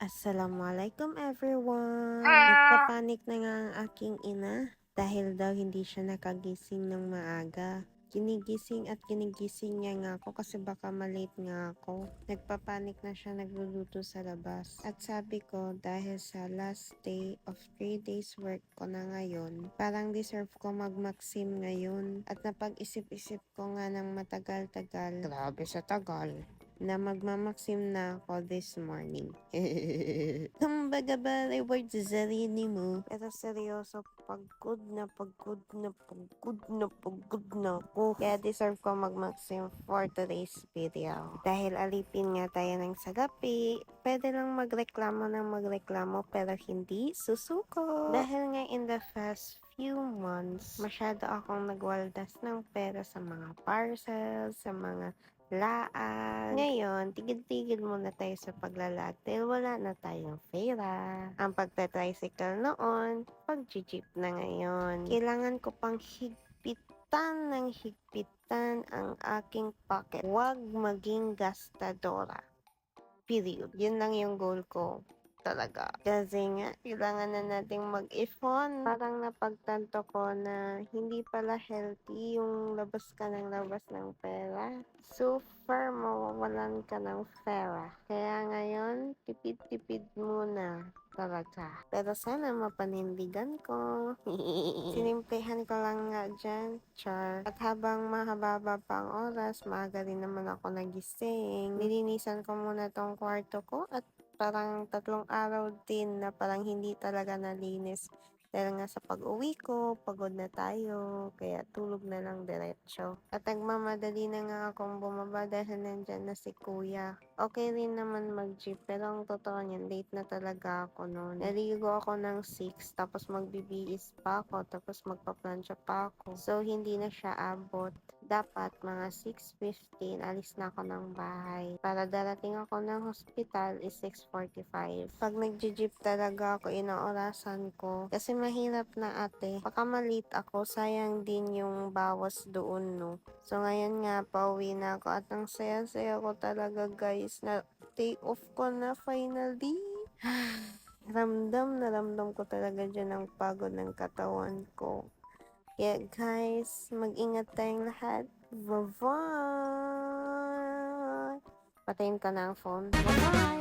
Assalamualaikum everyone! Nagpapanik na nga ang aking ina dahil daw hindi siya nakagising ng maaga. Ginigising at ginigising niya nga ako kasi baka malate nga ako. Nagpapanik na siya nagluluto sa labas. At sabi ko dahil sa last day of 3 days work ko na ngayon, parang deserve ko mag-maxim ngayon. At napag-isip-isip ko nga ng matagal-tagal, grabe sa tagal, na magmamaksim na ako this morning. Kumbaga ba, reward sa sarili mo. Pero seryoso, pagod na ako. Kaya deserve ko magmaksim for today's video. Dahil alipin nga tayo ng sagapi, pwede lang magreklamo ng magreklamo pero hindi susuko. Dahil nga in the past few months, masyado akong nagwaldas ng pera sa mga parcels, sa mga laan. Ngayon, tigil-tigil muna tayo sa paglalag dahil wala na tayong pera. Ang pagta-tricycle noon, pag-jeep na ngayon. Kailangan ko pang higpitan ng higpitan ang aking pocket. Huwag maging gastadora. Period. Yun lang yung goal ko. Talaga. Kasi nga, kailangan na nating mag-ipon. Parang napagtanto ko na hindi pala healthy yung labas ka ng labas ng pera. So far, mawawalan ka ng pera. Kaya ngayon, tipid-tipid muna. Talaga. Pero sana mapanindigan ko. Sinimplihan ko lang nga dyan. Char. At habang mahaba pa ang oras, maaga rin naman ako nagising. Nilinisan ko muna tong kwarto ko at parang 3 araw din na parang hindi talaga nalinis. Dahil nga sa pag-uwi ko, pagod na tayo, kaya tulog na lang diretso. At nagmamadali na nga akong bumaba dahil nandyan na si kuya. Okay rin naman mag-jeep, pero ang totoo niyan, late na talaga ako noon. Naligo ako ng 6, tapos magbibihis pa ako, tapos magpaplansya pa ako. So, hindi na siya abot. Dapat mga 6:15, alis na ako ng bahay. Para darating ako ng hospital is 6:45. Pag nag-jeep talaga ako, inaorasan ko. Kasi mahirap na ate. Baka malate ako, sayang din yung bawas doon, no? So, ngayon nga, pauwi na ako. At ang saya-saya ko talaga, guys, na day off ko na finally. Ramdam na ramdam ko talaga dyan ang pagod ng katawan ko. Kaya guys, mag-ingat tayong lahat. Bye-bye! Patayin ka na ang phone. Bye-bye!